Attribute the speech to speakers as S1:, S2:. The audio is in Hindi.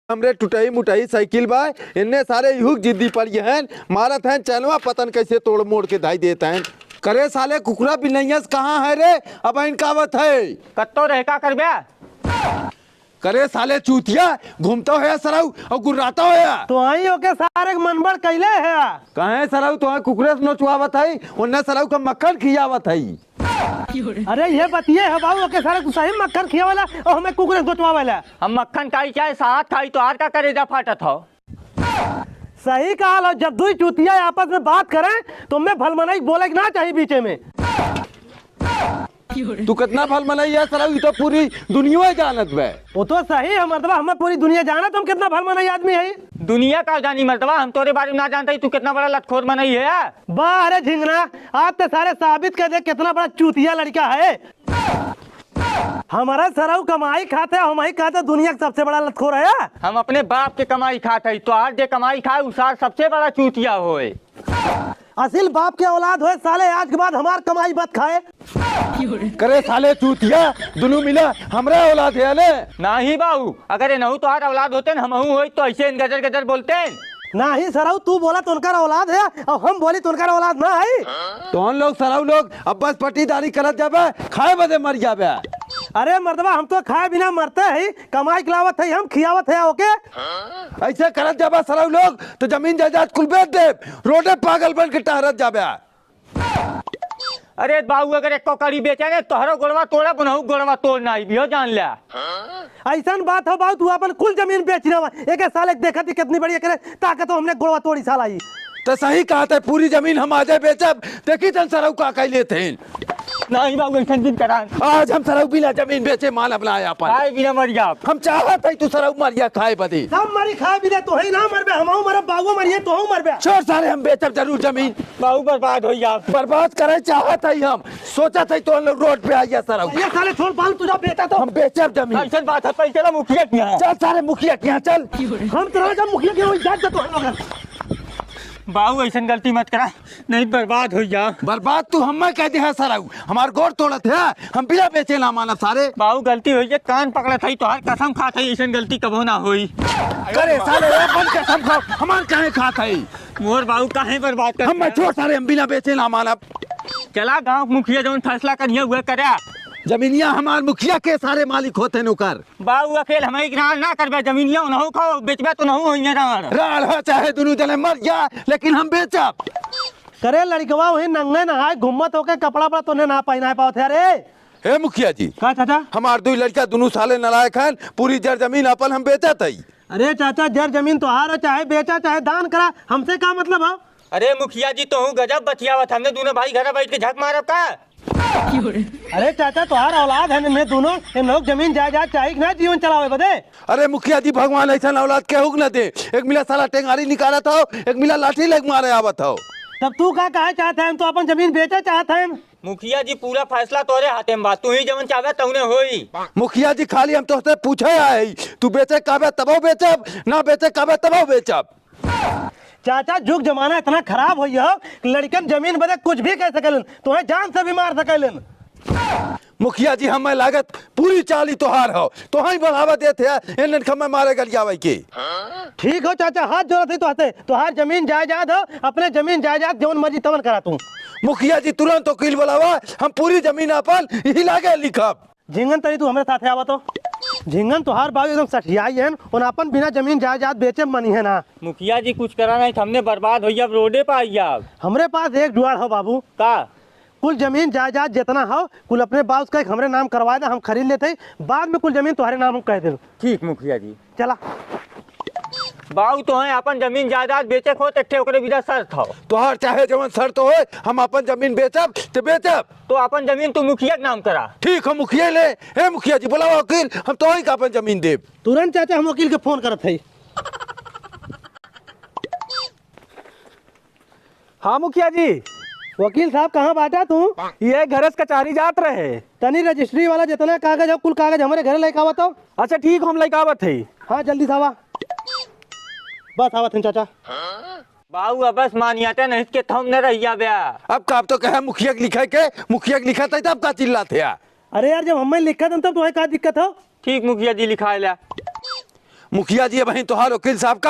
S1: हमरे टूटई मुटई साइकिल बा इन्ने सारे युग जिद्दी पड़ी हैं मारत हैं चलवा पतन कैसे तोड़ मोड़ के धाई देते हैं। करे साले कुकुरा बिनैयस कहाँ है रे अब इनका आवत है
S2: कत्तो रह का करबे
S1: करे साले चूतिया घूमता है सराऊ और गुर्राता है
S3: तो आई होके सारे मनबड़ कैले है
S1: कहे सराऊ तो कुकुरे से नोचवावत है उन्ने सराऊ का मक्खन खियावत है।
S3: अरे ये बतिए है बाबू के सारे सही मक्खन खियावाला और हमें कुकुरे दोचवावाला।
S2: हम मक्खन खाई चाहे साथ खाई तो आर का करेजा फाटत हो।
S3: सही कहा लो जब दो चूतिया आपस में बात करें तो मैं भलमनाई बोले ना चाहिए बीचे में।
S1: तू कितना भल मनाई है सराऊ तो पूरी दुनिया जानत बे।
S3: वो तो सही है मर्दबा हमें पूरी दुनिया जाना तुम कितना भल मनाई आदमी है।
S2: दुनिया का जानी मर्दबा हम तोरे बारे में ना जानते तू कितना बड़ा लतखोर मनाई है।
S3: वाह अरे झिंगना आप तो सारे साबित कर दे कितना बड़ा चूतिया लड़का है। हमारा सराऊ कमाई खाते हम ही खाते दुनिया का सबसे बड़ा लतखोर है।
S2: हम अपने बाप के कमाई खाते तो आज जे कमाई खाए उसार सबसे बड़ा चूतिया होए।
S3: असिल बाप के औलाद होए साले आज के बाद हमार कमाई बत खाए।
S1: करे साले चूतिया दोनों मिला हमरा औलाद है ने
S2: नहीं बाबू अगर नहू तो आर औलाद होते हम होई तो ऐसे गजर गजर बोलते
S3: ना ही सराऊ तू बोला तो उनका औलाद है और हम बोली तो उनका औलाद ना है।
S1: तो हम लोग सराऊ लोग अब बस पट्टीदारी करत जाबे खाए बदे मर जाबे।
S3: अरे मर्दबा हम तो खाए बिना मरते हैं कमाई खिलावत है हम खियावत है ओके।
S1: ऐसे करत जाबे सराऊ लोग तो जमीन जायदाद कुल बेच दे रोडे पागल बन के टहरत जाबे।
S2: अरे बाबू अगर एक कड़ी बेचे ने तोहरो गोड़वा तोड़ा बनहु गोड़वा तोड़ना ही बियो जान लिया।
S3: ऐसा बात हो बाबू तू अपन कुल जमीन बेचना एक साल देखा थी कितनी बड़ी करे ताकत हमने गोड़वा तोड़ी साल आई।
S1: तो सही कहा था पूरी जमीन हम आज बेचब देखी तन सराऊ का कैले थे
S2: नहीं बाबू ऐसा दिन करा
S1: आज हम सराऊ बिना जमीन बेचे माल अपनाया अपन
S2: खाए बिना मर जा
S1: हम चाहत है तू सराऊ मरिया खाए बदे
S3: सब मरी खाए बिना तो ही ना मरबे हमहू मरब बाबू मरिए तो हम मरबे।
S1: छोड़ सारे हम बेचब जरूर जमीन
S2: बाबू बर्बाद हो जा
S1: बर्बाद करे चाहत है हम सोचत है तो हम लोग रोड पे आइए सराऊ
S3: ये साले छोड़ बाल तुझा बेटा तो
S1: हम बेचब जमीन
S2: ऐसा बात है पैसे ला मुखिया के यहाँ
S1: चल सारे मुखिया के यहाँ चल
S3: हम तेरा जब मुखिया के इजाजत दे तो हम लोग
S2: बाबू ऐसा गलती मत करा नहीं बर्बाद हो जा।
S1: बर्बाद तू हमें कह दे है सराऊ हमार गोड़ तोड़त है हम बिना बेचे ना मानब सारे
S2: बाबू गलती हुई है कान पकड़ा था तो हर कसम खा था ऐसा गलती कबो ना हुई।
S1: करे साले अपन कसम खाओ हमार काहे खात है
S2: मोर बाबू काहे बर्बाद कर
S1: हम छोड़ सारे हम बिना बेचे ना मानब।
S2: चला गांव मुखिया जो फैसला करिए हुए करे
S1: जमीनिया हमार मुखिया के सारे मालिक होते नौकर
S2: बाबू अकेले हमें ग्रांड ना करबे जमीनिया न हो खाओ बेचबे तो नहीं होइए
S1: राल हो चाहे दोनों जने मर जा लेकिन हम बेचब।
S3: करे लड़कवा वही नंगे नहाए घुम्मत होके कपड़ा पड़ा तो ना पहना पाओ थे। अरे
S1: हे मुखिया जी
S3: का चाचा
S1: हमार दो लड़का दोनों साले नलायक हैं पूरी जर जमीन अपन हम बेचत है।
S3: अरे चाचा जर जमीन तो हार चाहे बेचा चाहे दान करा हमसे क्या मतलब है।
S2: अरे मुखिया जी तो गजब बतियावत हमने दोनों भाई घर बैठ के झक मारब का।
S3: अरे चाचा तुम्हार औलाद है मैं दोनों इन लोग जमीन जायदाद चाहिए ना जीवन चलावे बदे।
S1: अरे मुखिया जी भगवान ऐसा औलाद के हुक न दे एक मिला साला टेंगारी निकाला था एक मिला लाठी लग मारे आवत हो।
S3: तब तू का कहे चाहते हैं तो अपन जमीन बेचे चाहते हैं।
S2: मुखिया जी पूरा फैसला तोरे हाथे में बात तू ही जवन चाहे तौने होई।
S1: मुखिया जी खाली हम तो पूछे आए तू बेचे काबे तबो बेचब ना बेचे काबे तबो बेचब।
S3: चाचा जुग जमाना इतना खराब हो लड़कन जमीन बदे कुछ भी कह सकलन तुम्हें जान से भी मार सकलन।
S1: मुखिया जी हमें लागत पूरी चाली तोहार हो तो ही बढ़ावा देते हैं इन खम्मे मारे गलियावे के।
S3: ठीक हो चाचा हाथ जोड़ते तो हते तोहार जमीन जायदाद हो अपने जमीन जायदाद जवन मर्जी तवन करा तू।
S1: मुखिया जी तुरंत वकील बुलावा हम पूरी जमीन अपन ही लागे लिखब।
S3: झिंगन तरी तू हमारे साथ आवा तो झिंगन तोहार बाबू एकदम सठियाई है और अपन बिना जमीन जायदाद बेचे मनी है ना।
S2: मुखिया जी कुछ करा नहीं हमने बर्बाद हो अब रोडे पे आई अब
S3: हमरे पास एक जुआड़ हो बाबू
S2: का
S3: कुल जमीन जायदाद जितना हो कुल अपने बाबू का हमरे नाम करवा दे हम खरीद लेते बाद में कुल जमीन तुम्हारे नाम हम कह दे।
S2: ठीक मुखिया जी
S3: चला
S2: बाबू तो है अपन जमीन जायदाद बेचे खो तो ओकरे बिना शर्त हो
S1: तोहार चाहे जवन शर्त हो हम अपन जमीन बेचब तो बेचब
S2: तो अपन जमीन तू मुखिया के नाम करा।
S1: ठीक हो मुखिया ले हे मुखिया जी बुलाओ वकील हम तो ही का अपन जमीन देब।
S3: तुरंत चाचा हम वकील के फोन करत है।
S4: हाँ मुखिया जी
S3: वकील साहब कहाँ बाटा तू
S4: ये घरस कचहरी जात रहे
S3: तनी रजिस्ट्री वाला जितना कागज है कुल कागज हमारे घर लेके आवा तो।
S4: अच्छा ठीक हम लइका आवत है।
S3: हाँ जल्दी से आवा बस आवत हैं चाचा।
S2: बाबू अब बस मानियाते नहीं के थम न रहिया बया
S1: अब का तो कहे मुखिया के लिखा के मुखिया के लिखा था तब का चिल्लाते।
S3: अरे यार जब हमें लिखा था तब तुम्हें क्या दिक्कत हो।
S2: ठीक मुखिया जी लिखा ला
S1: मुखिया जी बहन तोहार वकील साहब का